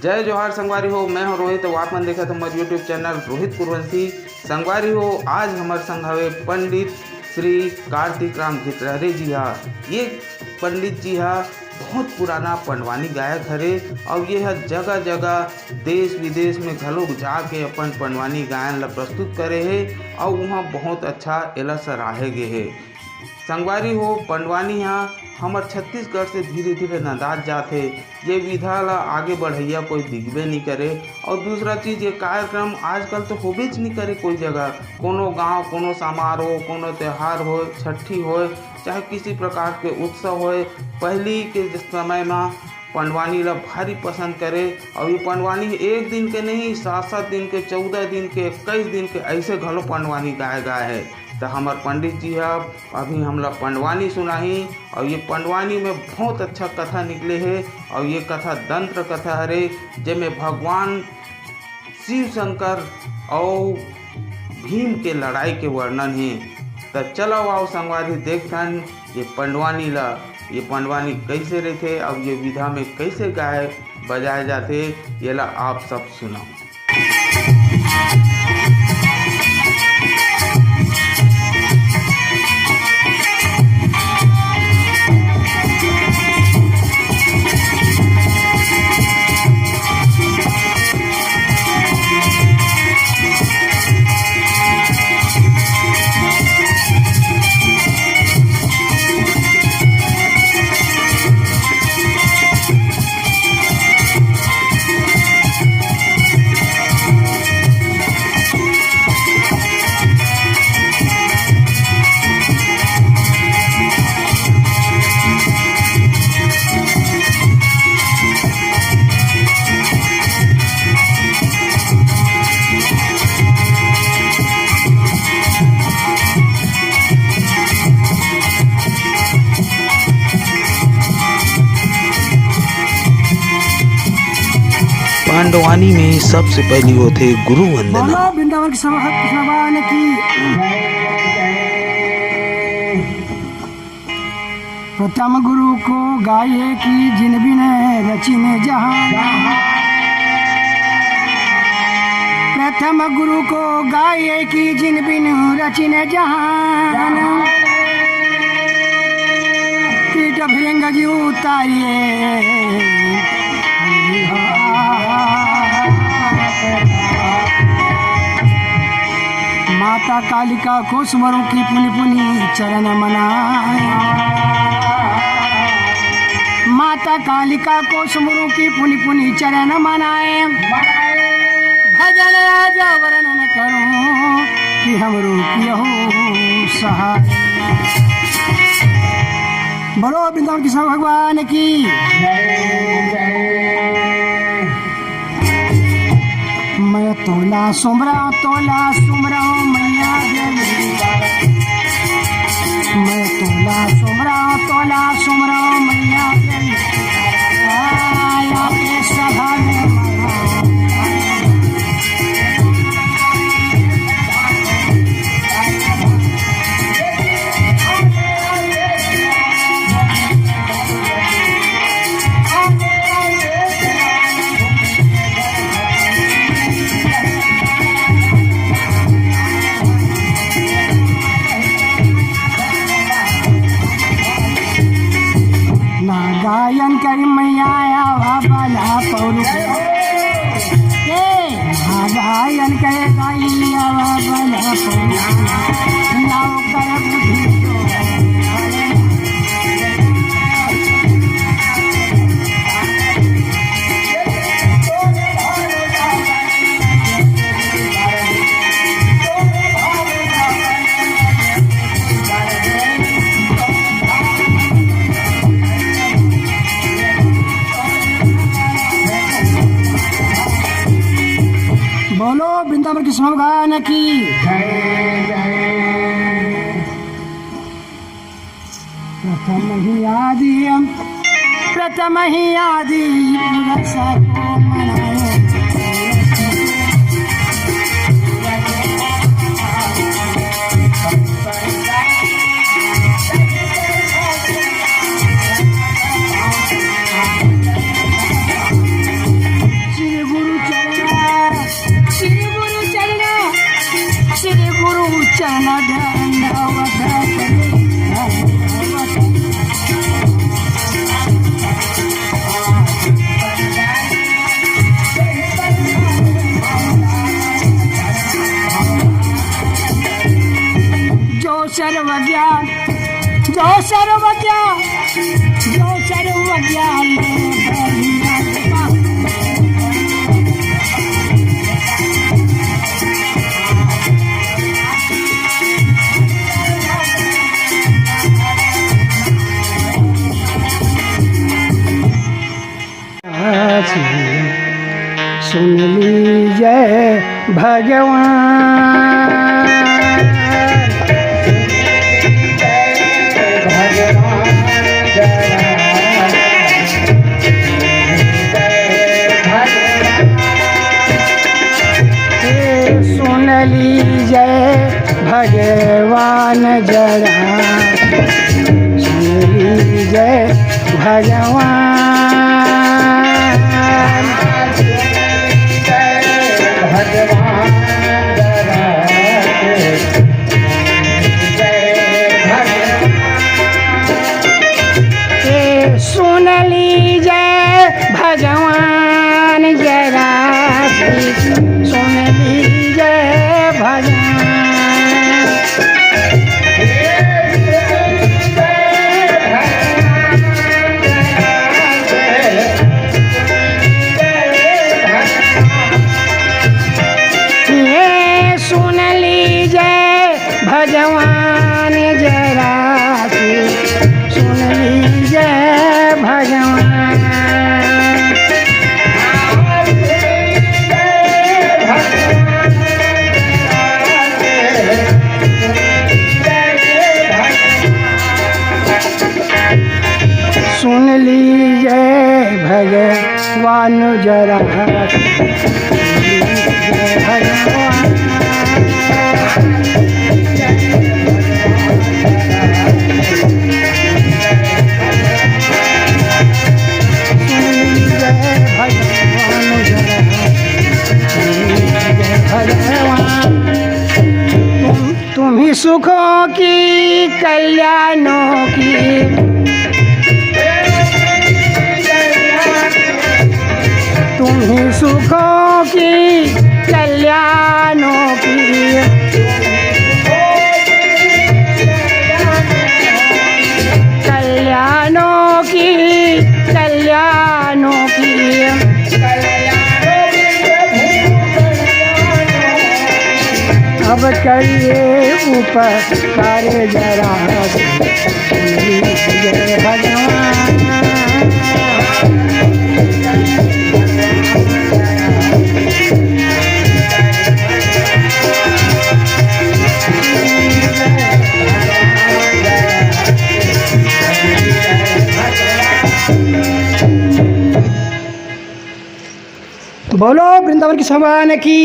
जय जोहार संगवारी हो। मैं हूं रोहित। आप मन देखा हमारे यूट्यूब चैनल रोहित कुरवंशी। संगवारी हो, आज हमारे संग हवे पंडित श्री कार्तिक राम धितरारे जी हा। ये पंडित जी हा बहुत पुराना पंडवानी गायक हरे और ये हर जगह जगह देश विदेश में घलोक जाके अपन पंडवानी गायन ला प्रस्तुत करे है और वहाँ बहुत अच्छा एला सराहे गे है। संगवारी हो, पंडवानी हा हमार छत्तीसगढ़ से धीरे धीरे नदात जाते। ये विधा ला आगे बढ़ैया कोई दिखबे नहीं करे। और दूसरा चीज़, ये कार्यक्रम आजकल तो होबेच नहीं करे कोई जगह। कोनो गांव, कोनो समारोह, कोनो त्यौहार हो, छठी हो, चाहे किसी प्रकार के उत्सव हो, पहली के समय में पंडवानी ला भारी पसंद करे। और ये पंडवानी एक दिन के नहीं, 7-7 दिन के, 14 दिन के, 21 दिन के ऐसे घलो पंडवानी गाए है। तो हमार पंडित जी है अभी हमला पंडवानी सुनाही और ये पंडवानी में बहुत अच्छा कथा निकले है। और ये कथा तंत्र कथा हरे जिसमें भगवान शिव शंकर और भीम के लड़ाई के वर्णन है। तो चलो आओ संगवारी देखथन ये पंडवानी कैसे रहते और ये विधा में कैसे गाए बजाए जाते, ये ला आप सब सुनाओ। पंडवानी में सबसे पहली वो थे गुरु वंदना। वृंदावन की भगवान की प्रथम गुरु को गाये की जिन बिन रचिने जहान। प्रथम गुरु को गाये की जिन बिन रचिने जहान। कीट भृंग जी उतारिए माता कालिका को स्मरों की पुनि पुनि चरण मनाए। माता कालिका को स्मरों की पुनि पुनि चरण मनाए। भजन राजा वर्णन करूं कि हम रूपियो सहाय। बोलो वृंदावन की सब भगवान की। मैं तोला सुमरा मैया जय। मैं तोला सुमरा मैया जय। आया के सभा में गायन करी मैया बाला पौर गायन करे गाइया बाला पौर नाव कर बुद्धि। बोलो वृंदावन की भगवान की जय जय। प्रथम ही आदि सबको मनाए। सर्वज्ञान जो सर्वज्ञान जो सर्वज्ञान सुन लीजिए भगवान सुन लीजिए भगवान जरा सुन लीजिए भगवान सुन लीजिए भगवान जरा सुन लीजिए भगवान ये सुन लीजिए भगवान जरा सुन लीजिए भगवान सुन लीजिए भगवान जरा तुम ही सुखों की कल्याणों की तुम ही सुखों की कल्याणों की कल्याणों की कल्याणों की अब करिए उपकार जरा भगवान बोलो वृंदावन की भगवान की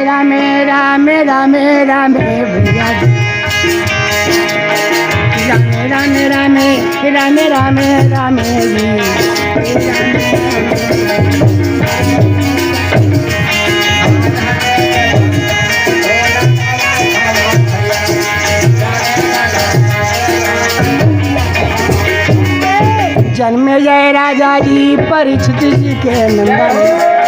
राम राम राम राम राम भैया राम राम राम राम राम जन्मे जय राजा जी परीक्षित जी के नंदन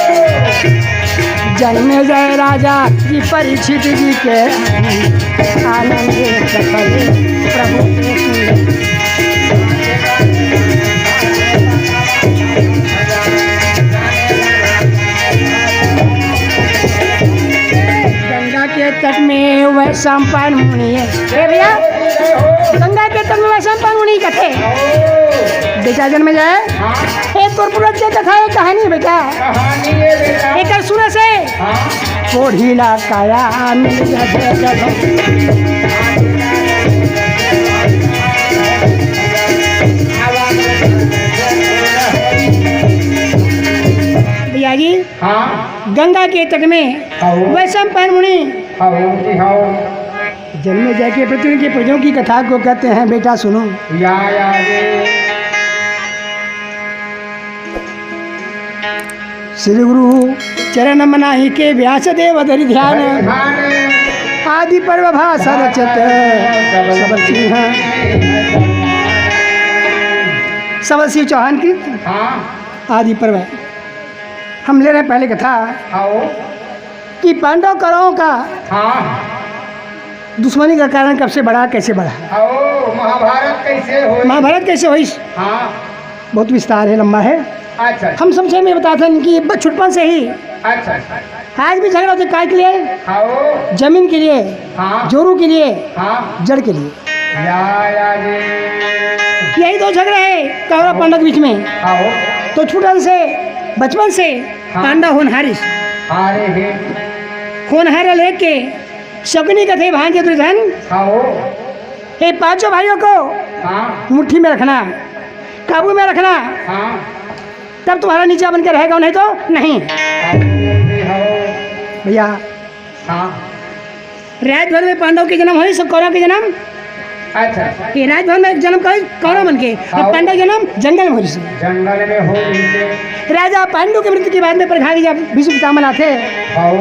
जन्मे जय राजा जी परीक्षित जी के आनंद सफल प्रभु गंगा के तट में वह सम्पन्न मुनि है भैया गंगा के तट में वह सम्पन्न मुनि कथे बेटा जन्म जाए तोर पूरा कथा है कहानी बेटा एक सुने से कोढ़ीला काया मिल भैया जी गंगा के तट में वैशंपायन मुनि जन्मे जाके पृथ्वी के प्रजों की कथा को कहते हैं बेटा सुनो श्री गुरु चरण मनाही के व्यास देव धरि ध्यान आदि पर्व भाषा रचत सबल सिंह चौहान की आदि पर्व हम ले रहे हैं पहले कथा कि पांडव कौरवों का हाँ दुश्मनी का कारण कब से बढ़ा, कैसे बढ़ा, आओ महाभारत कैसे हो? महाभारत कैसे हुई, हाँ बहुत विस्तार है, लंबा है। अच्छा हम सबसे में बताते हैं कि बचपन से ही अच्छा अच्छा आज भी झगड़ा होते काय के लिए, आओ जमीन के लिए, हाँ जोरू के लिए, हाँ जड़ के लिए। या जी यही दो झगड़ा है कौरव पांडव के बीच में। आओ तो छुटन से बचपन से हाँ। पांडव होनहारी हारे हे होनहार लेके शकुनी का थे भांजे दुर्योधन, आओ ये पांचों भाइयों को हाँ मुट्ठी में रखना, काबू में रखना, हाँ तब तुम्हारा नीचा बन के रहेगा, नहीं तो नहीं। भैया हाँ राजभर में पांडव के जन्म हुए, सब कौरव के जन्म, अच्छा ये राजभर में जन्म का कौरव बन के, और पांडव जन्म जंगल में हुई। जंगल में हो गई राजा पांडु की मृत्यु के बाद में प्रधान जब भीष्म पितामह आते, आओ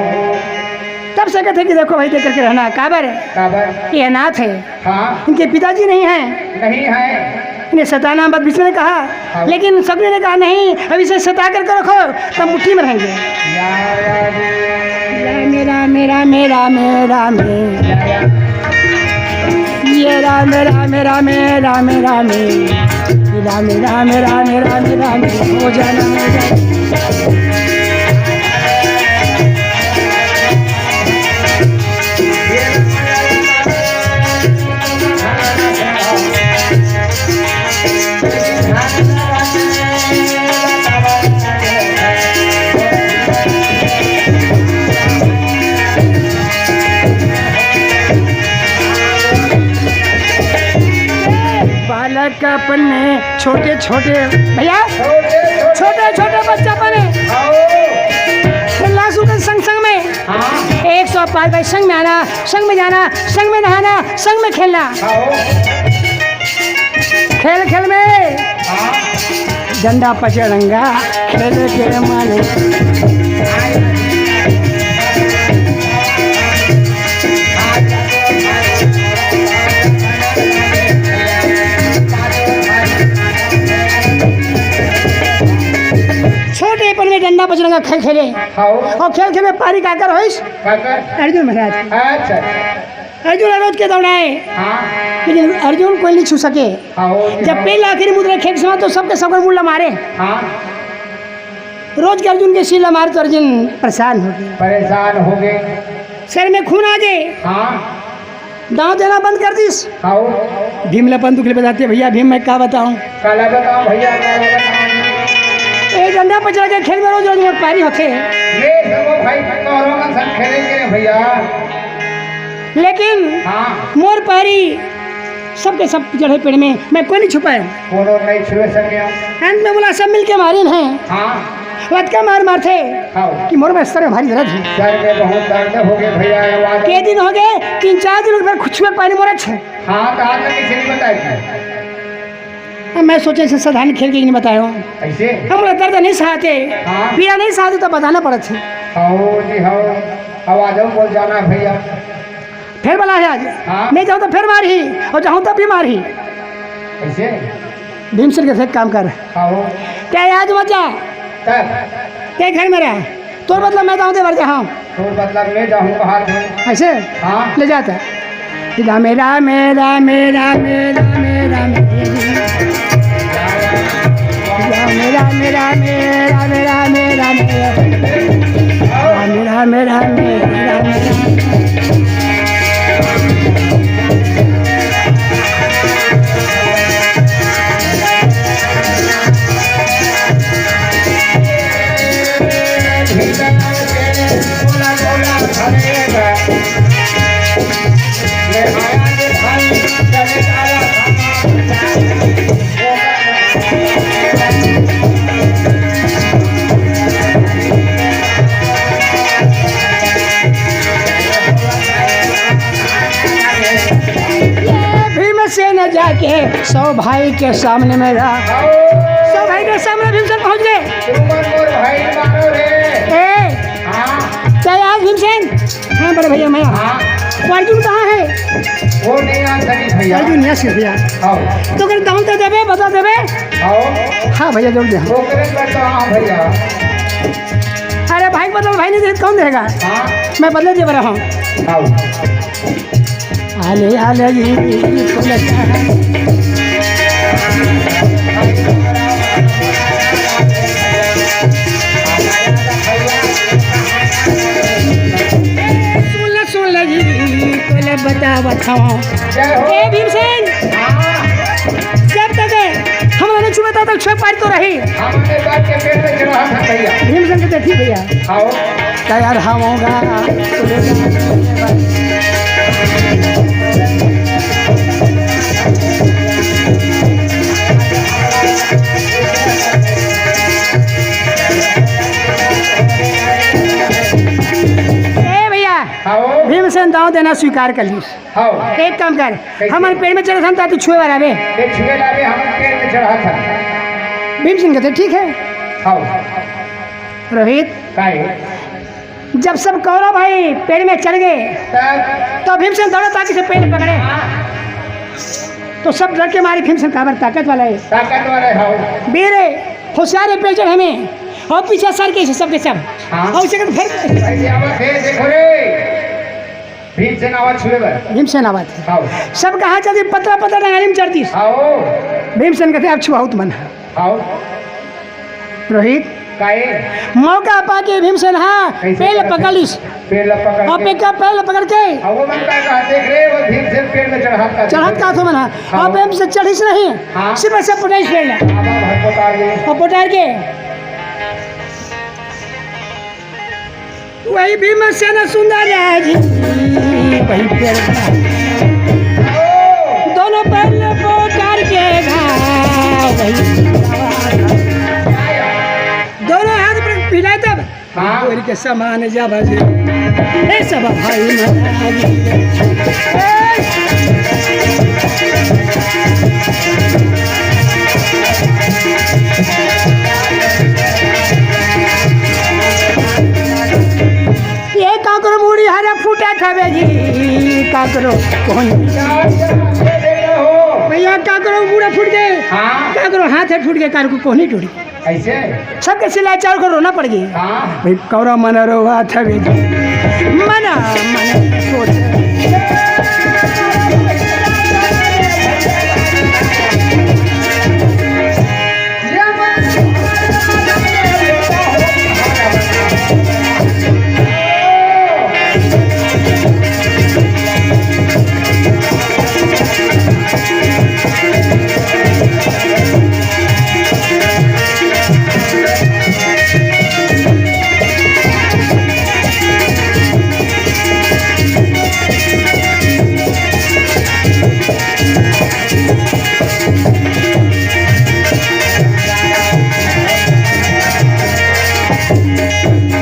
तब से कहते कि देखो भाई देख करके रहना, काबर काबर ये अनाथ है, हाँ इनके पिताजी नहीं हैं, नहीं है इन्हें सताना मत, भीष्म ने कहा। लेकिन शकुनी ने कहा नहीं, अब इसे सता करके रखो, तब मुट्ठी में रहेंगे। या जी मेरा मेरा मेरा मेरा मेरा ये राम राम राम राम राम राम राम राम राम राम हो जाना। बालक अपने छोटे छोटे भैया छोटे छोटे बच्चा बने खेलना शुरू कर संग संग में 105 भाई संग में आना, संग में जाना, संग में नहाना, संग में खेलना। खेल खेल में डंडा पचड़ंगा खेल के माने। छोटेपन में डंडा पचड़ंगा खेल खेले, और खेल खेल में पारी काकर होइस अर्जुन महाराज। अच्छा अर्जुन रोज के दौड़ाए, हाँ लेकिन अर्जुन कोई नहीं छू सके। जब पहले आखिरी मुद्रा खेल समा तो सबके सब मुल्ला मारे, हाँ रोज के अर्जुन के सिला मारे तो अर्जुन परेशान हो गए, परेशान हो गए, सिर में खून आ गए, हाँ दांव देना बंद कर दिस। आओ भीम लपन दुखले बताते भैया भीम मैं क्या बताऊं, काला बताओ भैया एक डंडा पचड़ के खेल में रोज रोज मोट पारी होते, ये सब भाई कौरवों का संग खेलेंगे भैया। लेकिन हाँ मोर पारी सबके सब जड़े पेड़ में, मैं कोई नहीं छुपाया। कोनो नहीं छुए सके। अंत में बोला सब मिल के मारे हैं, हाँ वत का मार मारते आओ कि मोर में सर में भारी दर्द है। सर में बहुत दर्द हो गए भैया, आवाज के दिन हो गए 3-4 दिन फिर कुछ पानी मोरा छे। हाँ कहा था किसी ने बताया अब मैं सोचे से साधारण खेल के नहीं बताया, ऐसे हम दर्द नहीं सहते, हाँ। पीड़ा नहीं सहते तो बताना पड़ा थे। आओ जी हो आवाजों बोल जाना भैया। फिर बोला है आज हाँ। नहीं जाऊँ तो फिर मार ही, और जाऊँ तब भी मार ही। ऐसे भीमसेन के साथ काम कर, आओ क्या आज मत जा, तब क्या घर में रहा तो मतलब मैं जाऊँ दे भर जाऊँ तो मतलब मैं जाऊँ बाहर ऐसे हाँ ले जाता मेरा मेरा मेरा मेरा मेरा मेरा मेरा मेरा मेरा मेरा मेरा मेरा मेरा मेरा से न जाके 100 भाई के सामने में रहा, 100 भाई के सामने भीमसेन पहुंच गए। क्या आज भीमसेन? हाँ बड़े भैया मैं अर्जुन कहाँ है? वो नहीं आ सकी भैया। अर्जुन यहाँ से भैया तो कर दाम दे देवे बता देवे। हाँ भैया जोड़ दे। भैया अरे भाई को बदल भाई नहीं दे कौन देगा? हाँ मैं बदले दे रहा हूँ। आओ आले आले जी सुन ले जी तोले बताओ जय हो। ए भीमसेन हाँ जब तक हम लोगों ने छुआ था तो छुआ पार तो रही। हमने बात के पेट में चढ़ा था भैया। भीमसेन कहते ठीक भैया आओ तैयार होगा आओ भीमसेन दाव देना स्वीकार कर ली। आओ एक काम कर हमारे पेड़ में चढ़ा था तू छुए वाला बे। ये छुए लावे हम पेट में चढ़ा था। भीमसेन कहते ठीक है। आओ रोहित काहे जब सब कौरव भाई पेड़ में चढ़ गए तब तो भीमसेन दौड़ा ताकि से पेड़ पकड़े तो सब डर के मारे। भीमसेन काबर ताकत वाला है, ताकत वाले हो। वीर होशियार है, पेड़ चढ़े में और पीछे सर के सब के सब हाँ। और उसे कहते फिर ऐसी आवाज है देखो रे भीमसेन आवाज छुए बर। भीमसेन आवाज है। आओ सब कहाँ चलती पतला पतला डंगारी में चढ़ती। आओ भीमसेन कहते अब छुआउत मन। आओ रोहित काहे मौका पाके भीमसेन हाँ पेड़ पकड़िस पेड़ पकड़ और के पेड़ पकड़ के अब वो मन का देख रे वो भीमसेन पेड़ में चढ़ाता चढ़त का तो मना और भीमसेन चढ़िस नहीं हाँ। सिर्फ ऐसे पुटाइस पेड़ ला आवा भर पोतार गए। और पुटार के वही भीमसेन सुंदर है जी वही पेड़ दोनों पैर पुटार के घाव वही दोनों हाथ पर पिलाए तब हाँ। गोरी के समान जा बजे ए सब भाई ये काकरो मुड़ी हरा फूटा खावे जी काकरो कौन भैया काकरो मुड़ा फूट गए हाँ काकरो हाथ है फूट गए कार को कोहनी टूट गई ऐसे सबके सिलाई चार को रोना पड़ गई। हाँ भाई कौरा मन रोवा था वे मना मन सोच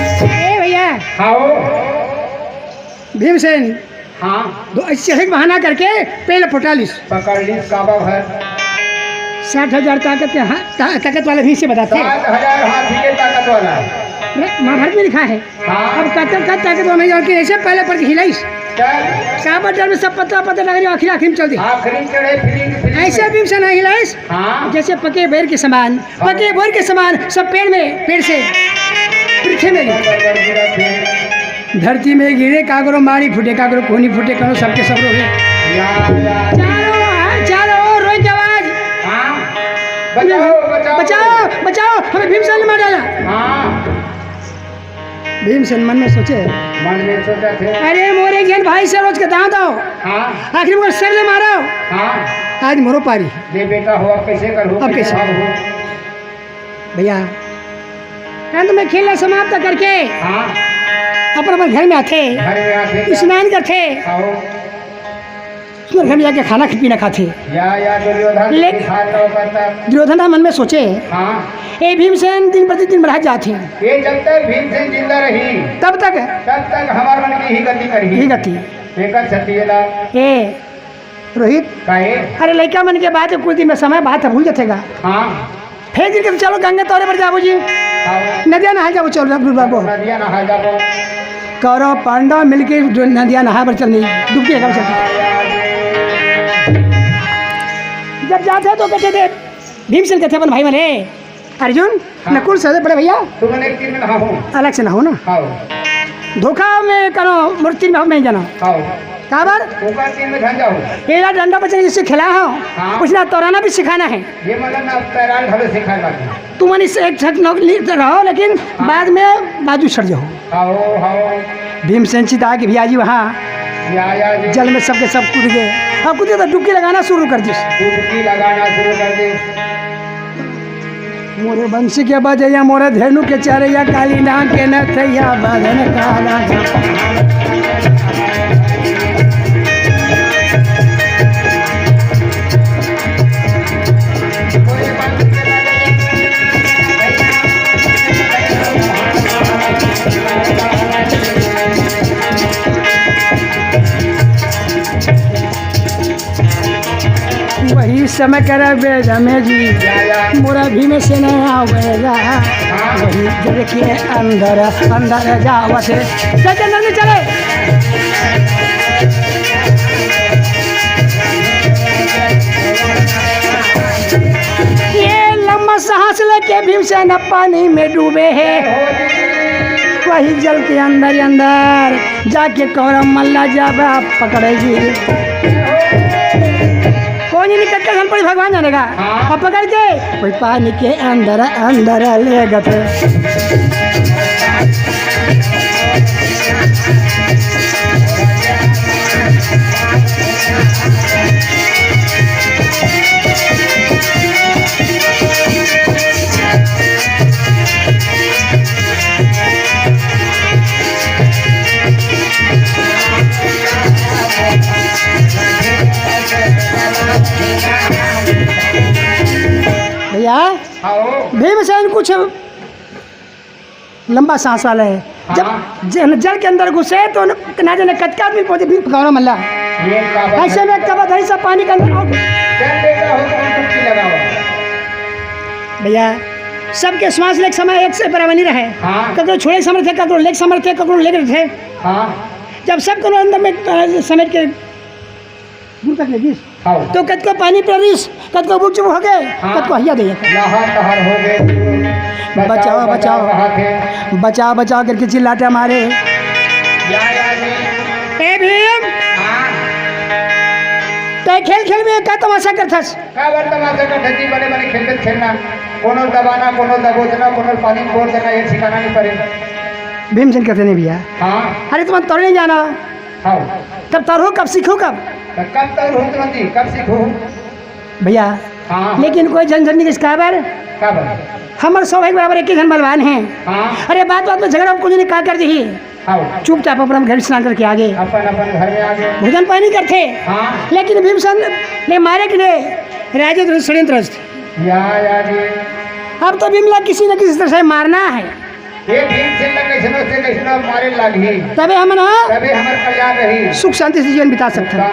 आओ भीमसेन हाँ दो ऐसे बहाना करके पहले फुटालिस पकड़ ली काबा भर 60,000 ताकत के ताकत वाले भी से बताते हैं 7,000 हाथी के ताकत वाला। महाभारत में लिखा है। हाँ। अब ताकत वाला नहीं और कि ऐसे पहले पढ़ के हिलाइस चल काबर डर में सब पतला पतला लग रही आखिर में चल दी आखिरी चढ़े फिलिंग ऐसे भीमसेन नहीं हिलाइस हाँ जैसे पके बेर के समान पके बोर के समान सब पेड़ से पृथ्वी में गिरे। धरती में गिरे कागरो मारी फूटे कागरो कोनी फूटे करो सबके सब रोगे चारों रोज की आवाज हाँ बचाओ बचाओ बचाओ बचाओ हमें भीमसेन ने मार डाला। हाँ भीमसेन मन में सोचे मन में सोचा थे अरे मोरे घेन भाई से रोज के दाव दो हाँ आखिर में सर ले मारो हाँ आज मोरो पारी ये बेटा हो अब कैसे करो अब कैसे? हो भैया अंत में खेलना समाप्त करके हाँ अपने घर में आते घर में आते स्नान करते आओ उसमें घर में जाके खाना पीना खाते। या दुर्योधन ले- खा लो करता दुर्योधन मन में सोचे हाँ ए भीमसेन दिन प्रतिदिन बढ़ा जाते ये जब तक भीमसेन जिंदा रही तब तक हमार मन की ही गति करी ही गति एक सतीला ए रोहित काहे अरे लड़का मन के बाद कुछ दिन में समय बात भूल जातेगा हाँ फिर दिन के चलो गंगा तौरे पर जाबो जी आओ नदिया नहा जाबो चलो बाबू नदिया नहा जाओ कौरव पांडव मिलके नदिया नहा पर चलनी डुबकी लगा चलती। जब जाते तो कहते थे भीमसेन कहते अपन भाई मने अर्जुन नकुल सहदेव बड़े भैया तुम अनेक तीन में नहा हो अलग से ना हो ना, आओ धोखा में करो मूर्ति में नहीं जाना आओ काबर ऊपर तीन में ध्यान जाओ। ये डंडा बच्चे जिससे खिलाया हो हाँ। कुछ ना तोराना भी सिखाना है। ये मतलब ना तैरान ढलो सिखा लगे। तुम इससे एक छक नौकरी रहो लेकिन बाद में बाजू सड़ जाओ। आओ आओ भीमसेन चिता के भियाजी वहाँ या जी जल में सबके सब कूद गए। अब कूदे तो डुबकी लगाना शुरू कर दिस। डुबकी लगाना शुरू कर दे। मोरे बंसी के बजैया मोरे धेनु के चरैया काली नाग के नथैया बदन काला। वही समय कर वेद में जी मोरा भीम से न आवेगा वही जग के अंदर अंदर जावत चल नंद चले। ये लंबा सांस लेके भीम से न पानी में डूबे है वही जल के अंदर अंदर जाके कौरव मल्ला जाबा पकड़ेगी। कौन नहीं निकल हम पड़ी भगवान जानेगा। अब पकड़ के कोई पानी के अंदर अंदर ले गए। भैया भीमसेन कुछ लंबा सांस वाला है। जब जल के अंदर घुसे तो ना जाने कटका आदमी पहुंचे भी गौरव मल्ला ऐसे में कब धरी सब पानी के अंदर भैया सबके श्वास लेक समय एक से बराबर नहीं रहे। ककरो छोड़े समर्थ थे ककरो लेक समर्थ थे ककरो लेकर थे। जब सब करो अंदर में समेट के दूर तक लेगी तो कद को पानी पर रिस कद को बुक चुप हो गए कद को हइया दे बचाओ बचाओ बचाओ बचाओ करके चिल्लाते हमारे ए भीम ते खेल खेल में का तमाशा करथस का बार तमाशा करथस जी बड़े बड़े खेल खेलना कोनो दबाना कोनो दबोचना कोनो पानी में बोल देना ये सिखाना नहीं पड़े। भीमसेन कहते नहीं भैया अरे तुम तोड़ नहीं जाना तब तोड़ो कब सीखो कब तक हो कब सीखो भैया। लेकिन कोई झंझट नहीं किसका बार हमारे सौ भाई बराबर एक ही घन बलवान हैं। अरे बात बात में झगड़ा कुछ नहीं कहा कर दी चुपचाप अपना घर स्नान करके आगे अपन अपन घर में आगे भोजन पानी करते। लेकिन भीमसेन ने मारे के लिए राजा षड्यंत्र अब तो भीमला किसी न किसी तरह से मारना है। तबे हम ना सुख शांति से जीवन बिता सकते हैं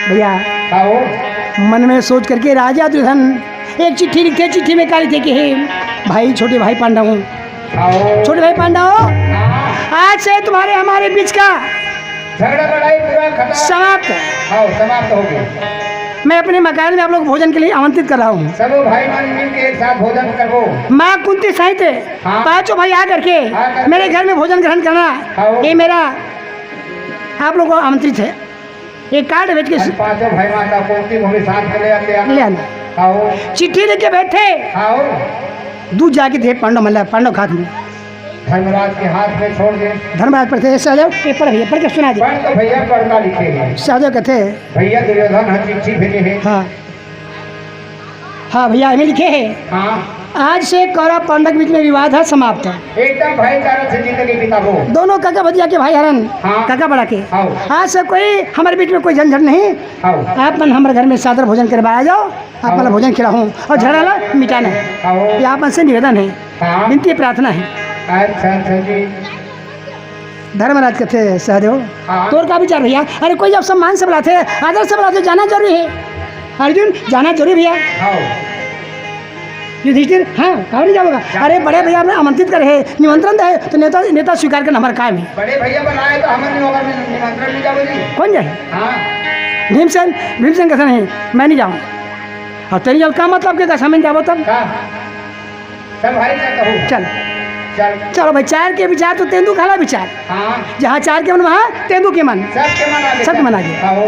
भैया। मन में सोच करके राजा दुल्हन एक चिट्ठी लिखते चिट्ठी में क्या लिखे कि हे भाई छोटे भाई पांडव छोटे भाई पांडव आज से तुम्हारे हमारे बीच का झगड़ा लड़ाई पूरा समाप्त हो गया। मैं अपने मकान में आप लोग भोजन के लिए आमंत्रित कर रहा हूँ। सब भाई मिल के एक साथ भोजन करो। माँ कुंती सहित पांचों भाई आ करके मेरे घर में भोजन ग्रहण करना ये मेरा आप लोगों को आमंत्रित है। एक कार्ड भेज के पांचों भाई माता कुंती भूमि साथ में ले आना। चिट्ठी लेके बैठे दूध जाके थे पांडव मल्ला पांडव खात में धर्मराज के हाथ में छोड़ दे। धर्मराज पढ़ते सहदेव पेपर भैया पढ़ के सुना दे। तो भैया पढ़ना लिखे हैं सहदेव कहते भैया दुर्योधन चिट्ठी भेजे हैं। हाँ भैया हमें लिखे हैं आज से कौरव पांडव के बीच में विवाद है समाप्त है एकदम भाईचारा से जिंदगी बिताओ। दोनों काका भतिया के भाई हरन काका बड़ा के आज से कोई हमारे बीच में कोई झंझट नहीं। आप मन हमारे घर में सादर भोजन करवाया जाओ आप मतलब भोजन खिलाऊं और झगड़ा मिटाना है ये आप से निवेदन है विनती प्रार्थना है। अच्छा जी धर्मराज कहते सहदेव तोर का विचार भैया। अरे कोई जब सम्मान से बुलाते आदर से बुलाते जाना जरूरी है। अर्जुन जाना जरूरी भैया। युधिष्ठिर हाँ कहाँ नहीं जाओगा। अरे बड़े भैया ने आमंत्रित करे निमंत्रण दे तो नेता नेता स्वीकार करना हमारा काम है। बड़े भैया बनाए तो हमें निमंत्रण नहीं जाओ जी। कौन जाए भीमसेन भीमसेन कहते नहीं मैं नहीं जाऊँ। और तेरी जब का मतलब के समझ जाबो तब का सब भाई का कहू चल चल चलो भाई, चार के विचार तो तेंदु खाला विचार, हाँ जहाँ चार के मन वहाँ तेंदु के मन, सबके मन आगे सबके मन आगे। आओ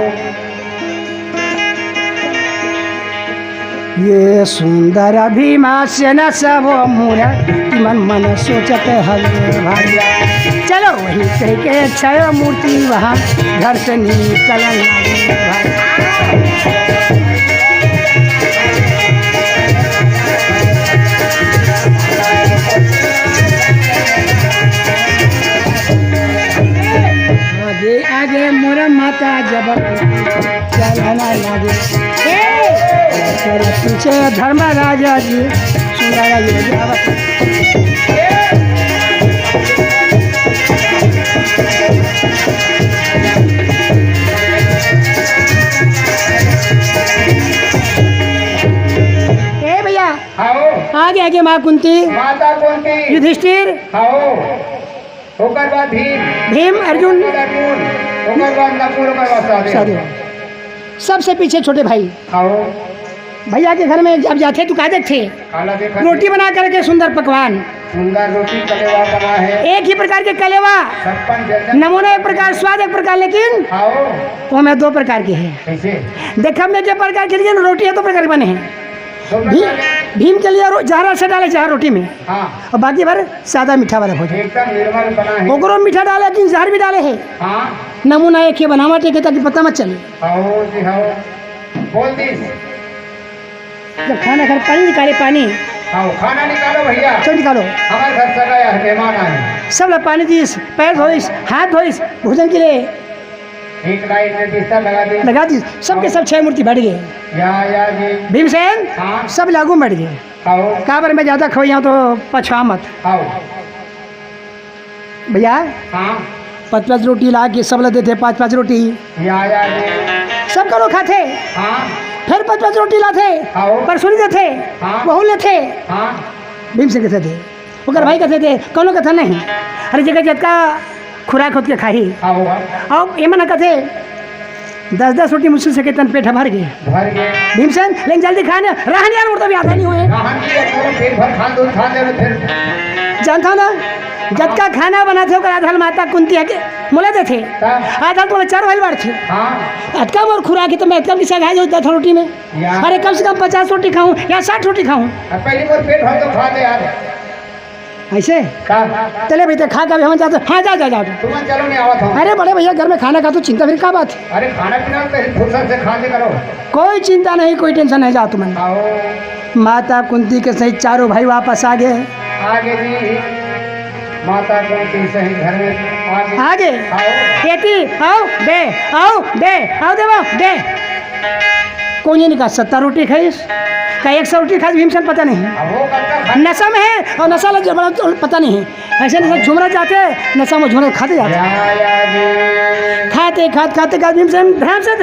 ये सुंदर अभिमास्य न सब मूर मन मन सोचत हरे भाई। चलो वही कह के क्षय मूर्ति वहाँ घर से निकल भाई। आगे आगे मोर माता जब चलना लगे, तेरे पीछे धर्म राजा जी सुंदर योगी। ए भैया आओ आगे आगे माँ कुंती, माता कौन थी युधिष्ठिर, आओ ओकर बाद भीम भीम, अर्जुन, अर्जुन ओकर बाद नकुल ओकर बाद सहदेव सहदेव, सबसे पीछे छोटे भाई। आओ भैया के घर में जब जाते तो कहते थे खाना देखा रोटी बना करके सुंदर पकवान, सुंदर रोटी कलेवा बना है एक ही प्रकार के कलेवा, 56 व्यंजन नमूना एक प्रकार, स्वाद एक प्रकार, लेकिन आओ वो में दो प्रकार के हैं। कैसे देखा में के प्रकार के लिए रोटी है दो प्रकार के बने हैं। दो भीम प्रकार के- भीम के लिए जहरा से डाले जहर रोटी में, हाँ और बाकी भर सादा मीठा वाला भोजन। एकदम निर्मल बना है ओकरो मीठा डाले लेकिन जहर भी डाले है। हाँ नमूना एक ही बनावट एक है ताकि पता मत चले। आओ जी आओ बोल दी जब खाना खा पानी निकाले, पानी आओ खाना निकालो भैया सब निकालो, हमारे घर सगा यार मेहमान आए सब लोग पानी दीस, पैर धोइस, हाथ धोइस, भोजन के लिए एक लाइन में बिस्तर लगा दी लगा दी। सबके सब छह मूर्ति बैठ गए। या जी भीमसेन हाँ सब लागू बैठ गए। आओ काबर में ज़्यादा खवैया तो पछवा मत। आओ भैया हाँ 5-5 रोटी ला के सब लोग देते, 5-5 रोटी या जी सब लोग खाते, हाँ फिर 5-5 रोटी लाते, आओ परसों देते, हाँ। बहु लेते। हाँ भीमसेन कहते थे, ओकर भाई कहते थे कौनो कथा नहीं, अरे जगह जतका खुराक होत के खाही। आओ और ये मना कहते 10-10 रोटी मुश्किल से तन पेट भर गए। भर गए भीमसेन लेकिन जल्दी खाने रहने यार तो भी आधा नहीं हुए। कहाँ की है पूरा पेट भर खा दूध खा दे फिर जानता ना जतका खाना बनाते ओकर आधा माता कुंती है के मोले देते, तब आधा तो 4 भाई बार थे। हाँ अटका मोर खुराक है तो मैं अटका की सगाई जो 10 रोटी में, या अरे कम से कम 50 रोटी खाऊं या 60 रोटी खाऊं पहली बार पेट भर तो खा दे यार ऐसे। का चले भैया खा का भी हम जाते, हाँ जा जा जा। तुम चलो नहीं आवत हो अरे बड़े भैया घर में खाना खा तो चिंता फिर क्या बात है, अरे खाना पीना तो फुर्सत से खा दे करो कोई चिंता नहीं, कोई टेंशन नहीं, जाओ तुम। आओ माता कुंती के सहित चारों भाई वापस आ गए। आगे जी माता को सही घर में आगे आगे आओ खेती आओ दे, आओ दे, आओ दे, वो दे। कौन ये निकाल 70 रोटी खाइस का 100 रोटी खाई भीमसेन पता नहीं, अब वो करता नशा में है और नशा लग बड़ा तो पता नहीं है। ऐसे नशा झुमरा जाते नशा में झुमरा खाते जाते, या जी खाते खाते खाते खाते भीमसेन ध्यान से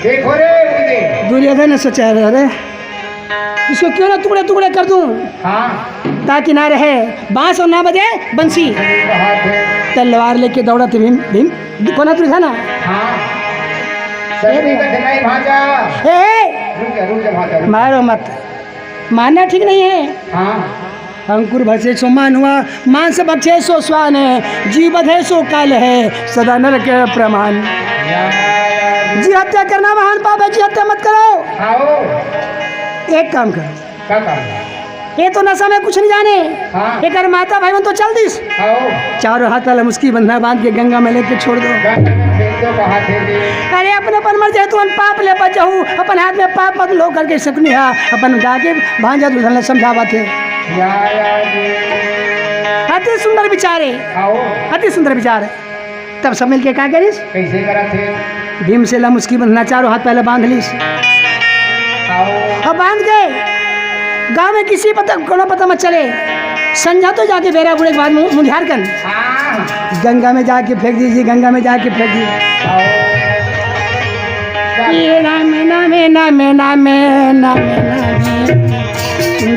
देखो रे मुझे दुर्योधन ने सोचा अरे इसको क्यों ना टुकड़े टुकड़े कर दूं हाँ ताकि ना रहे बांस और ना बजे बंसी। हाथ है तलवार लेके दौड़ा थे भीम भीम कोना तुझा ना हाँ सभी का नहीं भाजा रुक जा भाजा मारो मत, मारना ठीक नहीं है। हाँ अंकुर भसे सो मान हुआ, मांस बचे सो स्वान है, जीव बधे सो काल है, सदा नर के प्रमाण। जी हत्या करना महान पाप है, जी हत्या मत करो। आओ एक काम करो, क्या काम ये तो नशा में कुछ नहीं जाने, हाँ। एक माता भाई तो चल दिस, आओ चारों हाथ वाला मुस्की बंधा बांध के गंगा में लेके छोड़ दो। कहा थे जी अरे अपने अपन मर जाए तुम पाप ले बचहू, अपन हाथ में पाप मत लो करके सकनी है, अपन गा के भांजा दूल्हन समझावा थे। या जी अति सुंदर विचार है, आओ अति सुंदर विचार है। तब सब मिल के क्या करिस, कैसे करा थे भीम से लम उसकी बंधना, चारों हाथ पहले बांध लीस। आओ अब बांध गए गाँव में किसी पता कोनो पता मत चले, संझा तो जाके बेरा बुढ़े के बाद मुंझार कर हाँ गंगा में जाके फेंक दीजिए, गंगा में जाके फेंक दीजिए। ये नामे नामे नामे नामे नामे नामे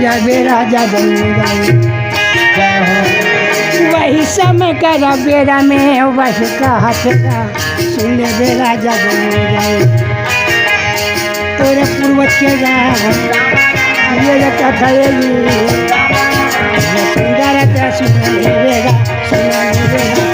जा बेरा जा बन जाए, वही समय करा बेरा में वही का हाथ का सुन बेरा जा बन जाए। फेंकेगा ये कथा ये सुंदर का सुना देगा सुना देगा।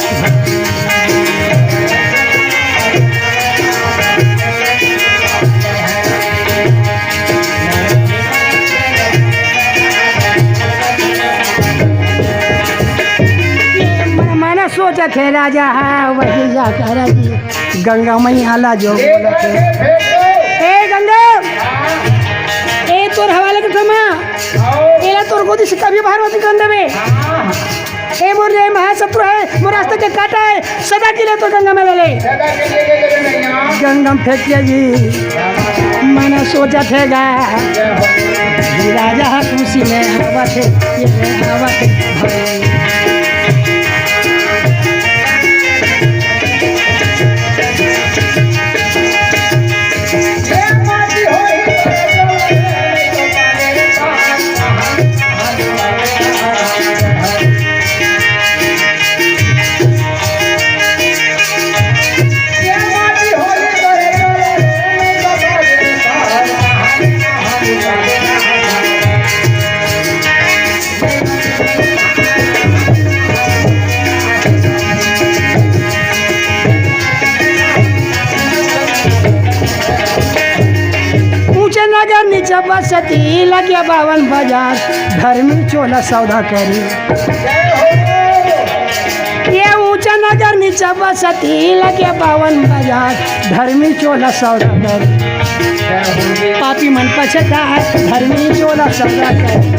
मैंने सोचा थे राजा वही जाकर गंगा मैया ला जो बोला थे ए गंगा ए तोर हवाले के थमा एला तोर गोदी से कभी बाहर मत कर देबे ए मोर ये महाशत्रु है मोर रास्ते के काटा है सदा के लिए तो गंगा में ले ले गंगा में फेंक जी मैंने सोचा थेगा राजा खुशी में हवा थे ये हवा थे नीचे बसती लगे 52 बाजार घर में चोला सौदा करी ये ऊंचा नगर नीचे बसती लगे 52 बाजार घर में चोला सौदा करी पापी मन पछता है घर में चोला सौदा करी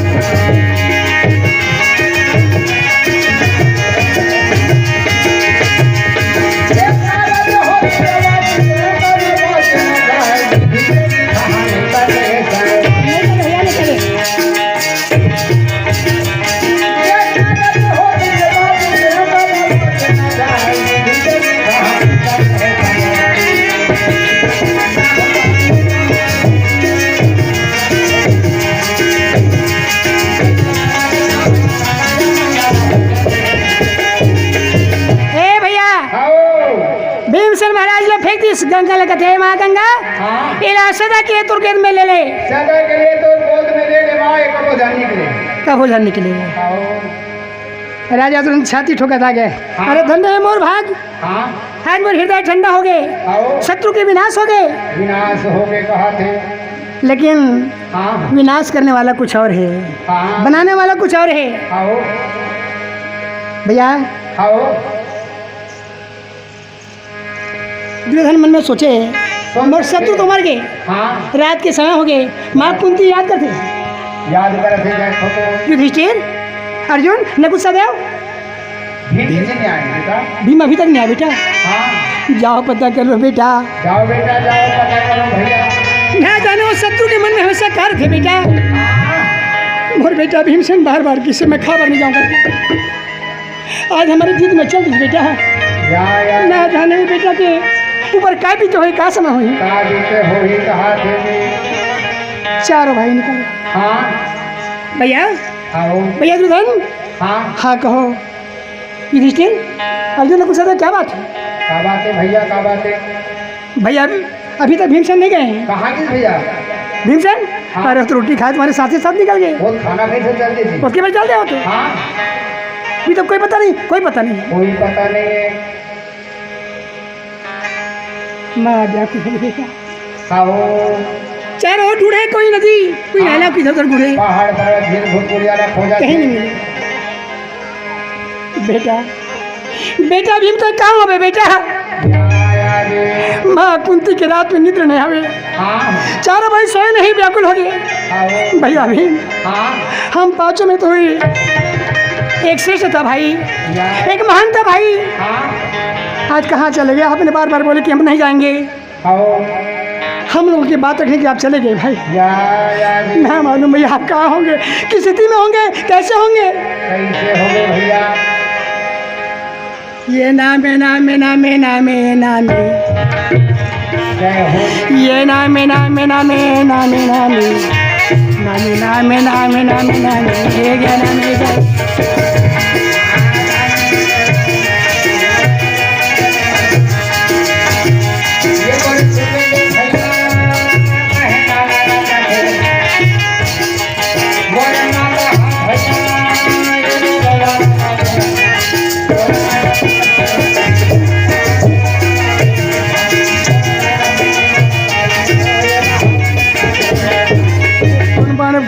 गंगा लगा थे माँ गंगा इला सदा के लिए तुर्केत में ले ले सदा के लिए तो गोद में ले ले माँ कब हो जाने के लिए कब हो जाने के लिए राजा तुरंत छाती ठोका था गए अरे धन्य है मोर भाग आज मोर हृदय ठंडा हो गए शत्रु के विनाश हो गए कहा थे लेकिन विनाश करने वाला कुछ और है बनाने वाला कुछ और है भैया दुर्योधन मन में सोचे मोर शत्रु तो मर गए रात के समय हो गए माँ कुंती याद करते युधिष्ठिर अर्जुन नकुल सहदेव भीम अभी तक नहीं आया बेटा जाओ पता कर लो बेटा जाओ बेटा जाओ पता करो भैया ना जाने वो शत्रु के मन में हमेशा कार थे बेटा मोर बेटा भीमसेन बार बार किसी में खबर नहीं जाऊंगा आज हमारी जीत में चल दी बेटा ना जाने बेटा के ऊपर काय पीते हुए कहा समय हुई चारों भाई निकले भैया भैया दुर्योधन हाँ कहो युधिष्ठिर अर्जुन ने पूछा था क्या बात है भैया क्या बात है भैया अभी तक भीमसेन नहीं गए कहाँ की भैया भीमसेन अरे तो रोटी खाए तुम्हारे साथ ही साथ निकल गए खाना कैसे चलते थे उसके बाद चलते हो तो अभी तो कोई पता नहीं कोई पता नहीं है माँ व्याकुल हो गई चारों ओर ढूंढे कोई नदी कोई नाला किधर उधर ढूंढे पहाड़ पर्वत झील भूतपुरिया खोजा कहीं नहीं मिले बेटा बेटा भीम तो कहाँ हो बेटा माँ कुंती की रात में निद्र नहीं आवे चारों भाई सोए नहीं व्याकुल हो गए भैया भीम हम पांचों में तो हुई एक श्रेष्ठ था भाई एक महान था भाई आज कहाँ चले गए आपने बार बार बोले कि हम नहीं जाएंगे हम लोगों की बात रखने की आप चले गए भाई मैं मालूम भैया आप कहाँ होंगे किस स्थिति में होंगे कैसे होंगे भैया ये नाम है नाम है नाम है नाम है नाम है ये नाम है नाम है नाम है नाम है नाम है नाम है नाम है नाम है नाम है ये क्या नाम है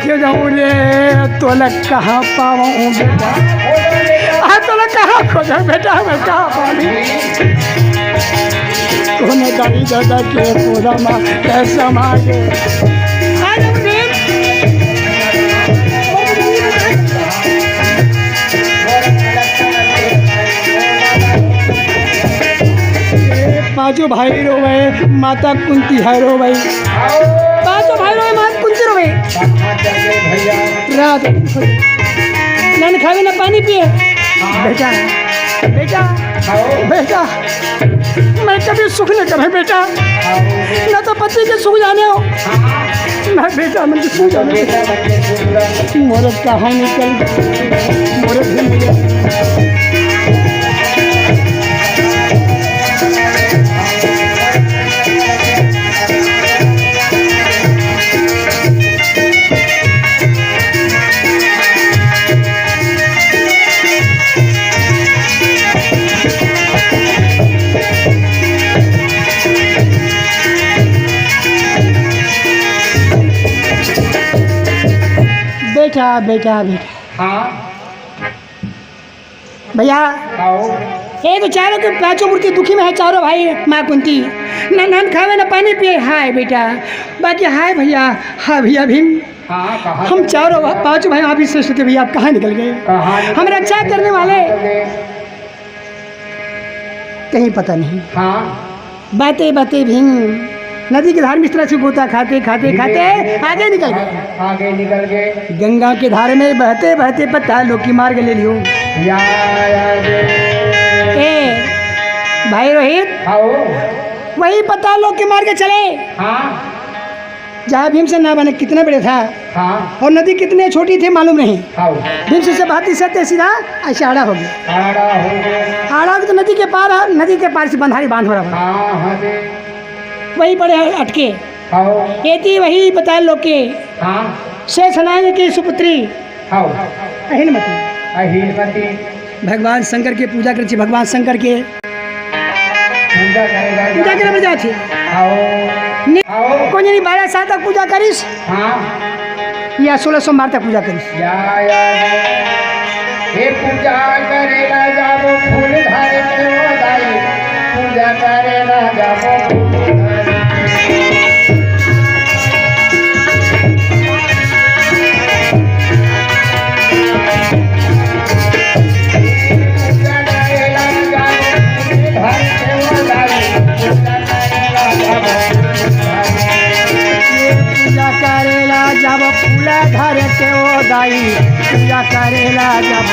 के जाऊँ रे तोला कहाँ पाऊँ बेटा, तोला कहाँ खोजा बेटा, मैं कहाँ पाऊँ तूने दाई दादा के पूरा माँ कैसा मांगे पांचों भाई रोवे माता कुंती है रोवे, पांचों भाई रोवे माता कुंती रोवे, रात न खावे न पानी पिए बेटा, बेटा बेटा मैं कभी सुख न कभी बेटा, न तो पति के सुख जाने हो ना बेटा, मैं सुख जाने मोरे कहाँ निकल मोरे बेटा बेटा बेटा। हाँ भैया आओ ये तो चारों के पांचों मूर्ति दुखी में है, चारों भाई माँ कुंती न नन खावे न पानी पिए, हाय बेटा बाकी हाय भैया, हाँ भैया भीम, हाँ कहाँ हम चारों पांचों भाई आप ही श्रेष्ठ थे भैया, आप कहाँ निकल गए, हम रक्षा करने वाले कहीं पता नहीं। हाँ बातें बातें भीम नदी के धार में इस तरह से गोता खाते खाते खाते आगे निकल गए, आगे निकल गए, गंगा के धार में बहते बहते पता लोकी मार्ग ले लियो। ए भाई रोहित आओ वही पता लोग के मार्ग चले हाँ जहाँ भीमसेन ना बने कितना बड़े था हाँ और नदी कितने छोटी थी मालूम नहीं, आओ भीमसेन से भाती सत्य सीधा आड़ा हो गया, आड़ा हो गए, आड़ा तो नदी के पार से बंधारी बांध हो रहा, हाँ हाँ जी वही पड़े अटके। आओ ये थी वही पता लोग के हाँ शेष नारायण की सुपुत्री आओ अहिनमती, अहिनमती भगवान शंकर के पूजा करे, भगवान शंकर के पूजा करे बजा थी, आओ आओ कोई नहीं 12 साल तक पूजा करीस हाँ या 16 सोमवार तक पूजा करीस, या हे पूजा करेला जाबो फूल धारे के ओ दाई, पूजा करेला जाबो फूल धारे, पूजा करेला जाबो फूल धारे के ओ दाई, पूजा करेला जाबो फूल धारे, पूजा करेला जब फूला धर के ओ दाई, पूजा करेला जब